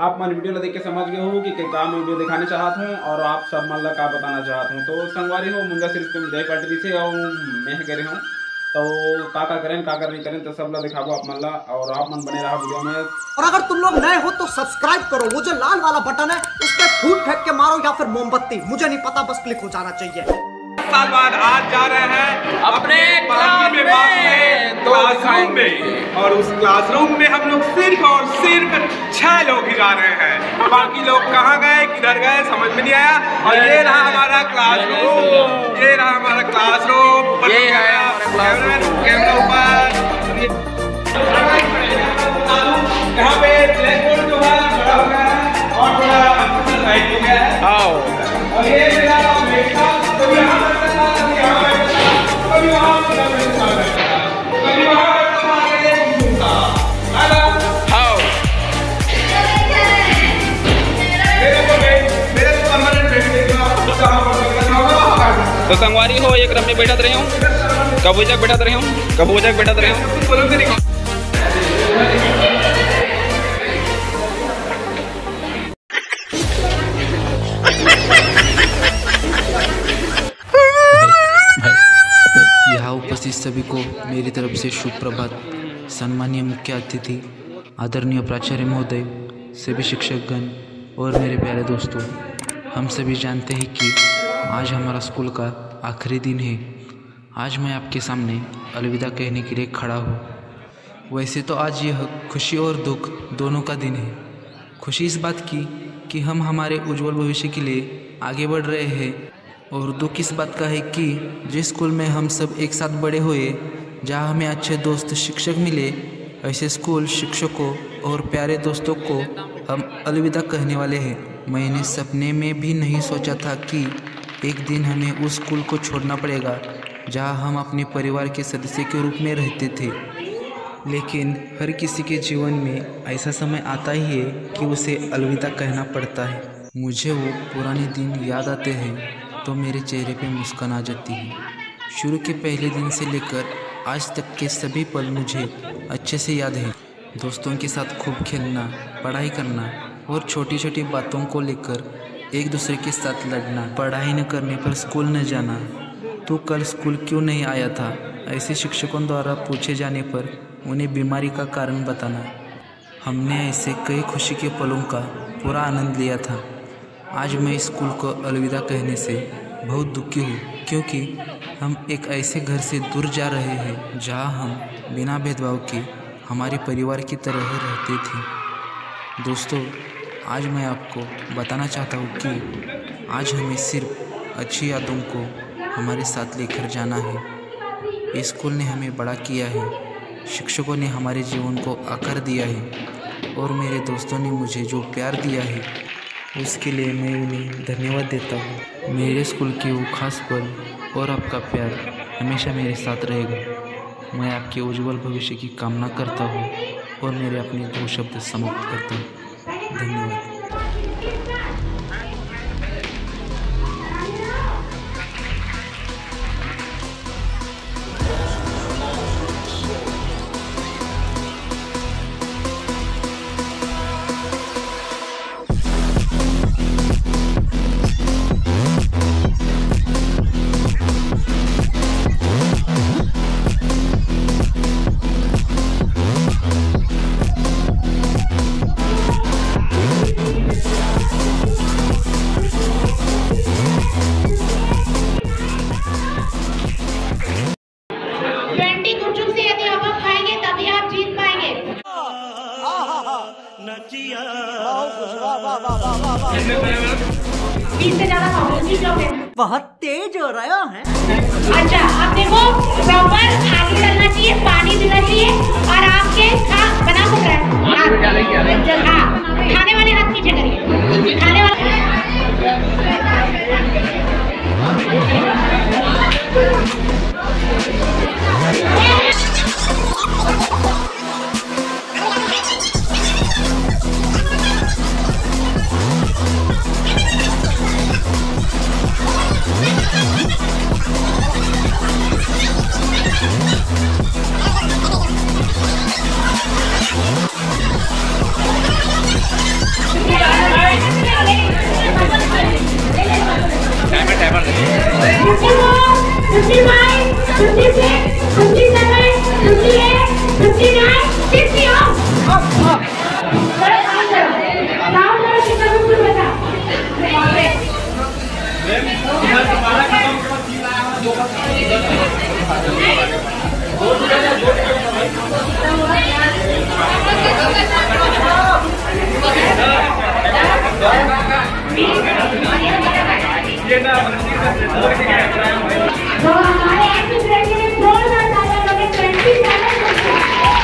आप मन वीडियो ला देख के समझ गए हो कि का मैं वीडियो दिखाने चाहत हूँ और आप सब मन ला का बताना चाहत हूँ। तो संगवारी हो मुंजा सिर्फ तुम देख पट से और मैं करे हूँ तो का करें का नहीं करें तो सब ला दिखाबो आप मन ला और आप मन बने रहा वीडियो में। और अगर तुम लोग नए हो तो सब्सक्राइब करो, वो जो लाल वाला बटन है उस पर फूट फेंक के मारो या फिर मोमबत्ती, मुझे नहीं पता, बस क्लिक हो जाना चाहिए। साल बाद आज जा रहे हैं अपने क्लासरूम में और उस क्लासरूम में हम लोग सिर्फ और सिर्फ 6 लोग ही जा रहे हैं। बाकी लोग कहाँ गए किधर गए समझ में नहीं आया। और ये रहा हमारा क्लासरूम, ये रहा हमारा क्लासरूम, ये कैमरा ऊपर। यहाँ पे ब्लैक बोर्ड जो है बड़ा हो गया है और थोड़ा हाइट हो गया है। और ये मेरा बेटा कभी यहाँ बैठता था, कभी यहाँ बैठता था, कभी वहाँ बैठता था, कभी वहाँ बैठता था, आगे घूमता मेरे को परमानेंट बैठ देगा। तो संगवारी हो एक रम में बैठत रही हूँ, कबूजक बैठत रही हूँ, कबूजक बैठत रही हूँ। यहाँ उपस्थित सभी को मेरी तरफ से शुभ प्रभात। सम्मानीय मुख्य अतिथि, आदरणीय प्राचार्य महोदय, सभी शिक्षकगण और मेरे प्यारे दोस्तों, हम सभी जानते हैं कि आज हमारा स्कूल का आखिरी दिन है। आज मैं आपके सामने अलविदा कहने के लिए खड़ा हूँ। वैसे तो आज यह खुशी और दुख दोनों का दिन है। खुशी इस बात की कि हम हमारे उज्जवल भविष्य के लिए आगे बढ़ रहे हैं और दुख इस बात का है कि जिस स्कूल में हम सब एक साथ बड़े हुए, जहाँ हमें अच्छे दोस्त शिक्षक मिले, ऐसे स्कूल शिक्षकों और प्यारे दोस्तों को हम अलविदा कहने वाले हैं। मैंने सपने में भी नहीं सोचा था कि एक दिन हमें उस स्कूल को छोड़ना पड़ेगा जहाँ हम अपने परिवार के सदस्य के रूप में रहते थे। लेकिन हर किसी के जीवन में ऐसा समय आता ही है कि उसे अलविदा कहना पड़ता है। मुझे वो पुराने दिन याद आते हैं तो मेरे चेहरे पे मुस्कान आ जाती है। शुरू के पहले दिन से लेकर आज तक के सभी पल मुझे अच्छे से याद है। दोस्तों के साथ खूब खेलना, पढ़ाई करना और छोटी छोटी बातों को लेकर एक दूसरे के साथ लड़ना, पढ़ाई न करने पर स्कूल न जाना, तू कल स्कूल क्यों नहीं आया था, ऐसे शिक्षकों द्वारा पूछे जाने पर उन्हें बीमारी का कारण बताना। हमने ऐसे कई खुशी के पलों का पूरा आनंद लिया था। आज मैं स्कूल को अलविदा कहने से बहुत दुखी हूँ, क्योंकि हम एक ऐसे घर से दूर जा रहे हैं जहाँ हम बिना भेदभाव के हमारे परिवार की तरह रहते थे। दोस्तों, आज मैं आपको बताना चाहता हूँ कि आज हमें सिर्फ अच्छी यादों को हमारे साथ लेकर जाना है। स्कूल ने हमें बड़ा किया है, शिक्षकों ने हमारे जीवन को आकार दिया है और मेरे दोस्तों ने मुझे जो प्यार दिया है उसके लिए मैं उन्हें धन्यवाद देता हूँ। मेरे स्कूल के वो खास पल और आपका प्यार हमेशा मेरे साथ रहेगा। मैं आपके उज्जवल भविष्य की कामना करता हूँ और मेरे अपने 2 शब्द समाप्त करता हूँ। धन्यवाद। बहुत तेज हो रहा है। अच्छा, आप देखो प्रॉपर आगे चलना चाहिए, पानी देना चाहिए और आपके बना हो रहा है। हाँ, खाने वाले हाथ पीछे करिए, खाने वाले। तो हमारे एक्टिव फ्रेंड के लिए जोरदार तालियां लगे 27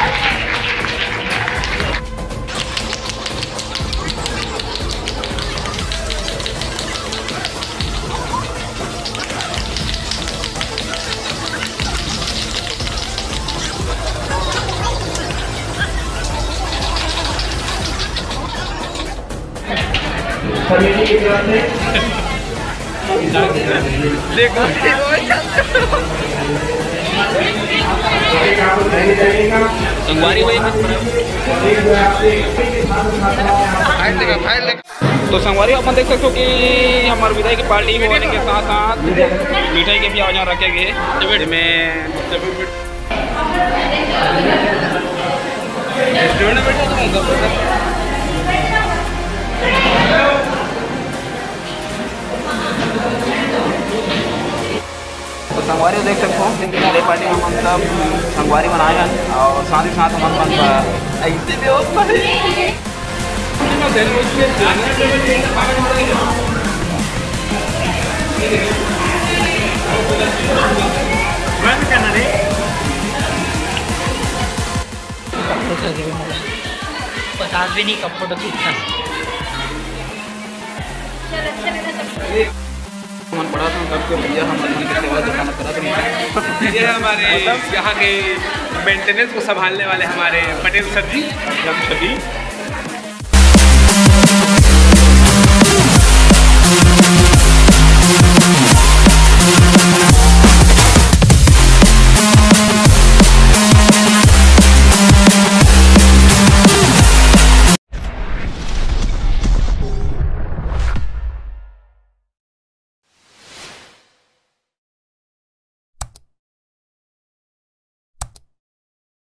संगवारी वही तो संगवारी अपन देख सकते हो कि हमारे विदाई की पार्टी होने के साथ साथ मिठाई के भी आवाज़ रखे गए में तो संगवारी देख सकते हो विदाई पार्टी में हम सब संगवारी बनाए हैं और साथ ही साथ हमारे पास ऐसे व्यवस्था है। पता भी नहीं कब फोटो खींचना। मन पड़ा था सबके भैया हम आदमी की सेवा दिखाना करा था। ये हमारे यहाँ के मेंटेनेंस को संभालने वाले हमारे पटेल सर जी,